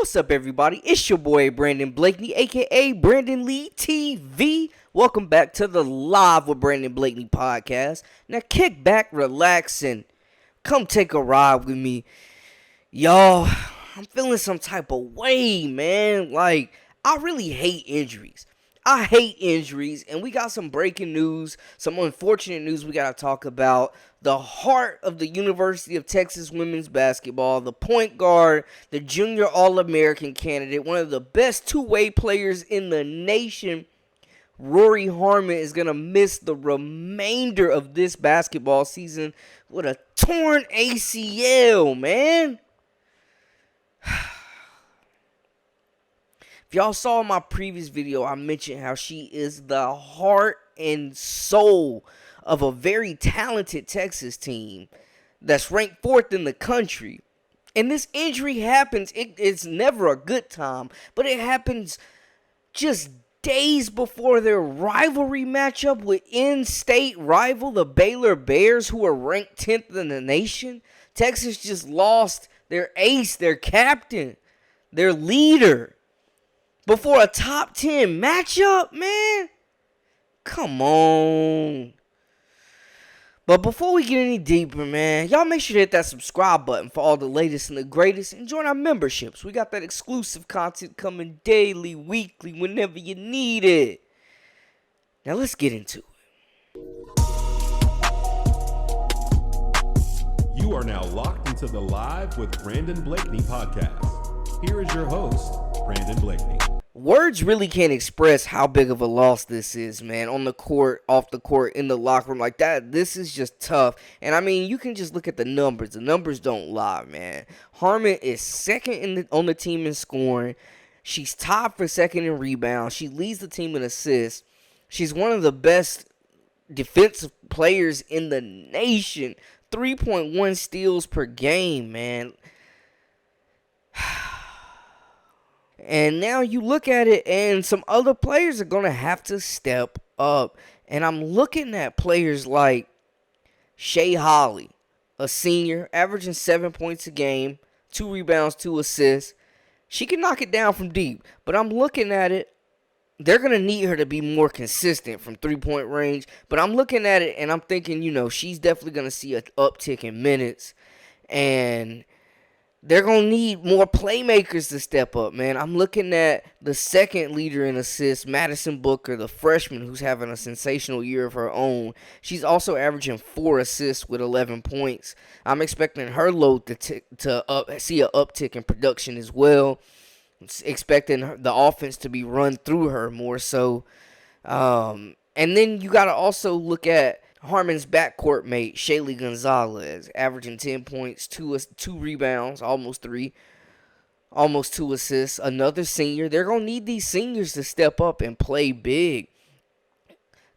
What's up, everybody? It's your boy Brandon Blakeney, aka Brandon Lee TV. Welcome back to the Live with Brandon Blakeney podcast. Now kick back, relax, and come take a ride with me. Y'all, I'm feeling some type of way, man. Like, I really hate injuries. I hate injuries, and we got some breaking news, some unfortunate news we got to talk about. The heart of the University of Texas women's basketball, the point guard, the junior All-American candidate, one of the best two-way players in the nation, Rori Harmon, is going to miss the remainder of this basketball season with a torn ACL, man. If y'all saw my previous video, I mentioned how she is the heart and soul of a very talented Texas team that's ranked 4th in the country. And this injury happens, it's never a good time, but it happens just days before their rivalry matchup with in-state rival, the Baylor Bears, who are ranked 10th in the nation. Texas just lost their ace, their captain, their leader, before a top 10 matchup, man. Come on. But before we get any deeper, man, y'all make sure to hit that subscribe button for all the latest and the greatest, and join our memberships. We got that exclusive content coming daily, weekly, whenever you need it. Now let's get into it. You are now locked into the Live with Brandon Blakeney podcast. Here is your host, Brandon Blakeney. Words really can't express how big of a loss this is, man. On the court, off the court, in the locker room, like that. This is just tough. And I mean, you can just look at the numbers. The numbers don't lie, man. Harmon is second on the team in scoring. She's tied for second in rebounds. She leads the team in assists. She's one of the best defensive players in the nation. 3.1 steals per game, man. And now you look at it, and some other players are going to have to step up. And I'm looking at players like Shea Holly, a senior, averaging 7 points a game, 2 rebounds, 2 assists. She can knock it down from deep. But I'm looking at it, they're going to need her to be more consistent from three-point range. But I'm looking at it, and I'm thinking, she's definitely going to see an uptick in minutes. And they're going to need more playmakers to step up, man. I'm looking at the second leader in assists, Madison Booker, the freshman who's having a sensational year of her own. She's also averaging 4 assists with 11 points. I'm expecting her load to see an uptick in production as well. Expecting the offense to be run through her more so. And then you got to also look at Harmon's backcourt mate, Shaylee Gonzalez, averaging 10 points, 2 rebounds, almost 3, almost 2 assists. Another senior. They're going to need these seniors to step up and play big.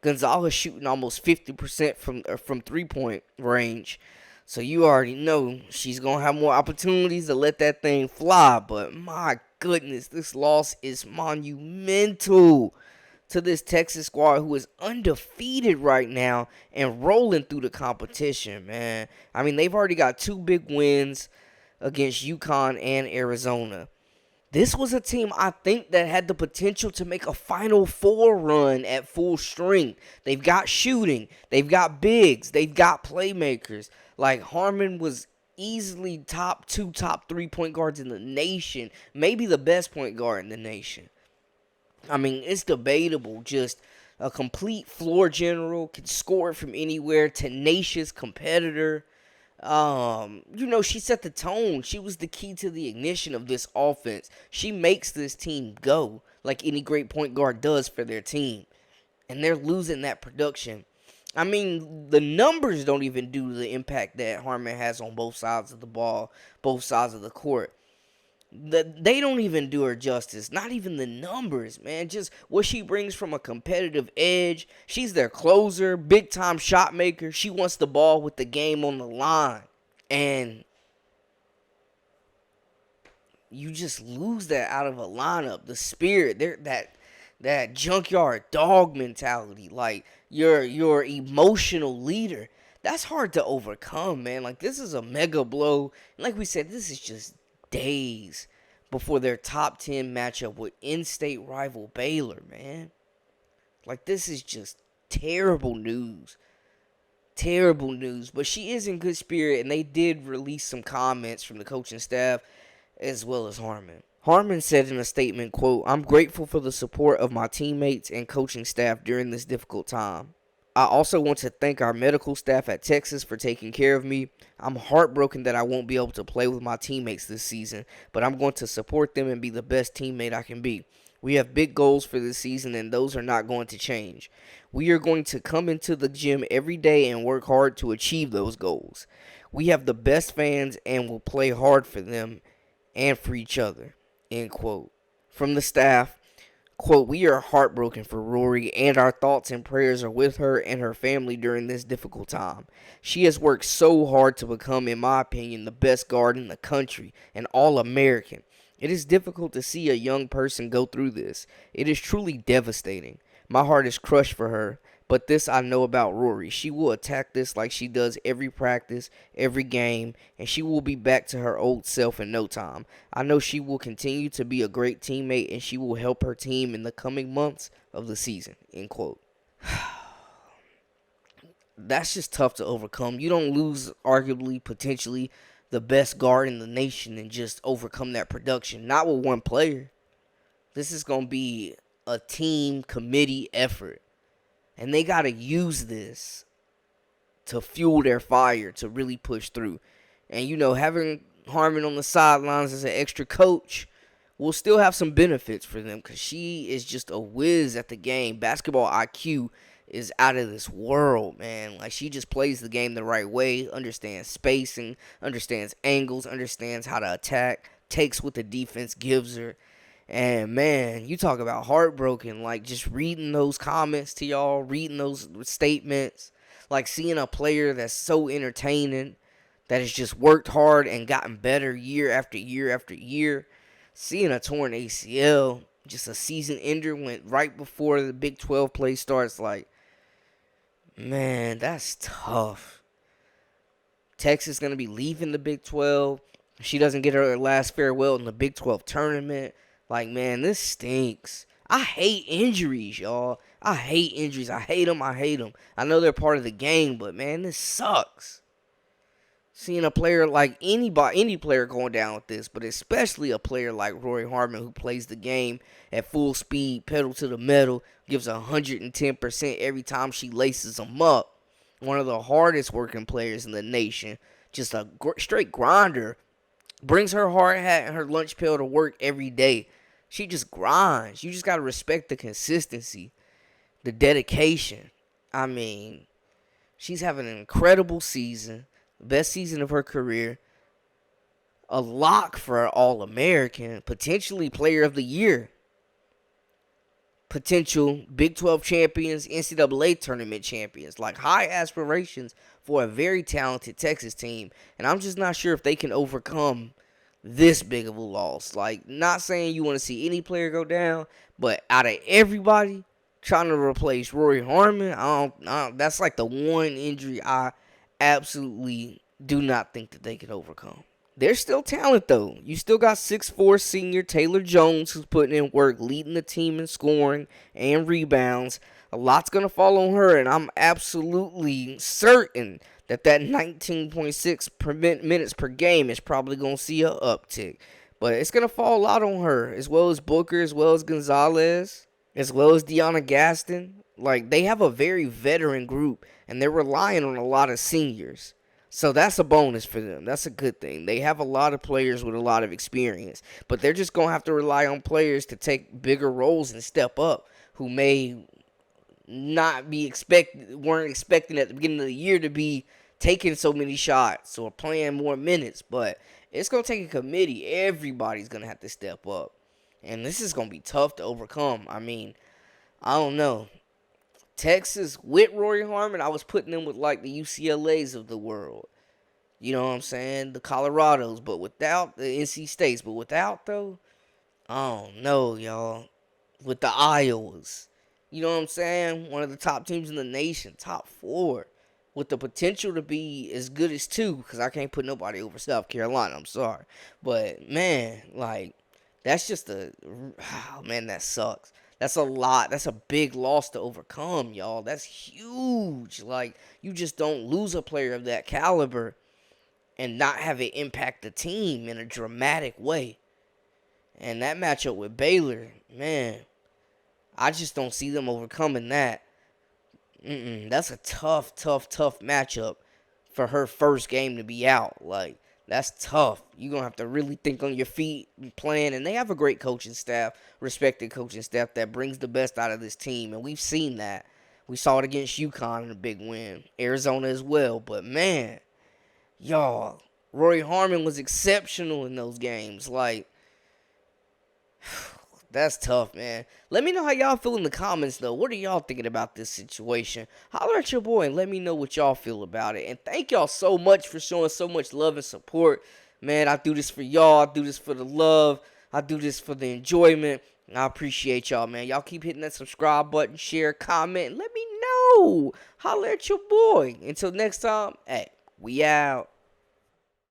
Gonzalez shooting almost 50% from three-point range. So you already know she's going to have more opportunities to let that thing fly. But my goodness, this loss is monumental to this Texas squad who is undefeated right now and rolling through the competition, man. I mean, they've already got 2 big wins against UConn and Arizona. This was a team, I think, that had the potential to make a Final Four run at full strength. They've got shooting. They've got bigs. They've got playmakers. Like, Harmon was easily top 3 point guards in the nation. Maybe the best point guard in the nation. I mean, it's debatable. Just a complete floor general, can score from anywhere, tenacious competitor. She set the tone. She was the key to the ignition of this offense. She makes this team go like any great point guard does for their team. And they're losing that production. I mean, the numbers don't even do the impact that Harmon has on both sides of the ball, both sides of the court. They don't even do her justice. Not even the numbers, man. Just what she brings from a competitive edge. She's their closer, big-time shot maker. She wants the ball with the game on the line. And you just lose that out of a lineup. The spirit, that junkyard dog mentality. Like, your emotional leader. That's hard to overcome, man. Like, this is a mega blow. And like we said, this is just days before their top 10 matchup with in-state rival Baylor, man. Like, this is just terrible news. Terrible news. But she is in good spirit, and they did release some comments from the coaching staff as well as Harmon. Harmon said in a statement, quote, "I'm grateful for the support of my teammates and coaching staff during this difficult time. I also want to thank our medical staff at Texas for taking care of me. I'm heartbroken that I won't be able to play with my teammates this season, but I'm going to support them and be the best teammate I can be. We have big goals for this season, and those are not going to change. We are going to come into the gym every day and work hard to achieve those goals. We have the best fans and will play hard for them and for each other," end quote. From the staff, quote, "We are heartbroken for Rori, and our thoughts and prayers are with her and her family during this difficult time. She has worked so hard to become, in my opinion, the best guard in the country, an All-American. It is difficult to see a young person go through this. It is truly devastating. My heart is crushed for her, but this I know about Rori. She will attack this like she does every practice, every game, and she will be back to her old self in no time. I know she will continue to be a great teammate, and she will help her team in the coming months of the season," end quote. That's just tough to overcome. You don't lose, arguably, potentially, the best guard in the nation and just overcome that production. Not with one player. This is going to be a team committee effort. And they got to use this to fuel their fire to really push through. And, you know, having Harmon on the sidelines as an extra coach will still have some benefits for them because she is just a whiz at the game. Basketball IQ is out of this world, man. Like, she just plays the game the right way, understands spacing, understands angles, understands how to attack, takes what the defense gives her. And, man, you talk about heartbroken, like, just reading those comments to y'all, reading those statements, like, seeing a player that's so entertaining, that has just worked hard and gotten better year after year after year. Seeing a torn ACL, just a season ender, went right before the Big 12 play starts, like, man, that's tough. Texas going to be leaving the Big 12. She doesn't get her last farewell in the Big 12 tournament. Like, man, this stinks. I hate injuries, y'all. I hate injuries. I hate them. I hate them. I know they're part of the game, but, man, this sucks. Seeing a player like any player going down with this, but especially a player like Rori Harmon who plays the game at full speed, pedal to the metal, gives 110% every time she laces them up. One of the hardest working players in the nation. Just a straight grinder. Brings her hard hat and her lunch pail to work every day. She just grinds. You just got to respect the consistency, the dedication. I mean, she's having an incredible season. Best season of her career. A lock for an All-American. Potentially Player of the Year. Potential Big 12 champions, NCAA tournament champions. Like, high aspirations for a very talented Texas team. And I'm just not sure if they can overcome this big of a loss. Like, not saying you want to see any player go down, but out of everybody trying to replace Rori Harmon, I don't, that's like the one injury I absolutely do not think that they can overcome. There's still talent, though. You still got 6'4" senior Taylor Jones, who's putting in work, leading the team in scoring and rebounds. A lot's going to fall on her, and I'm absolutely certain that 19.6 minutes per game is probably going to see an uptick. But it's going to fall a lot on her, as well as Booker, as well as Gonzalez, as well as Deanna Gaston. Like, they have a very veteran group, and they're relying on a lot of seniors. So that's a bonus for them. That's a good thing. They have a lot of players with a lot of experience, but they're just going to have to rely on players to take bigger roles and step up who may not weren't expecting at the beginning of the year to be taking so many shots or playing more minutes. But it's going to take a committee. Everybody's going to have to step up. And this is going to be tough to overcome. I mean, I don't know. Texas with Rori Harmon, I was putting them with like the UCLAs of the world. You know what I'm saying? The Colorados, but without the NC States. But without, though, I don't know, y'all. With the Iowas. You know what I'm saying? One of the top teams in the nation. Top 4. With the potential to be as good as 2. Because I can't put nobody over South Carolina. I'm sorry. But, man, like, That's just oh man, that sucks. That's a lot. That's a big loss to overcome, y'all. That's huge. Like, you just don't lose a player of that caliber and not have it impact the team in a dramatic way. And that matchup with Baylor, man, I just don't see them overcoming that. That's a tough, tough, tough matchup for her first game to be out. Like, that's tough. You're going to have to really think on your feet and plan. And they have a great coaching staff, respected coaching staff that brings the best out of this team. And we've seen that. We saw it against UConn in a big win. Arizona as well. But, man, y'all, Rori Harmon was exceptional in those games. Like, that's tough, man. Let me know how y'all feel in the comments, though. What are y'all thinking about this situation? Holler at your boy and let me know what y'all feel about it. And thank y'all so much for showing so much love and support. Man, I do this for y'all. I do this for the love. I do this for the enjoyment. And I appreciate y'all, man. Y'all keep hitting that subscribe button, share, comment. Let me know. Holler at your boy. Until next time, hey, we out.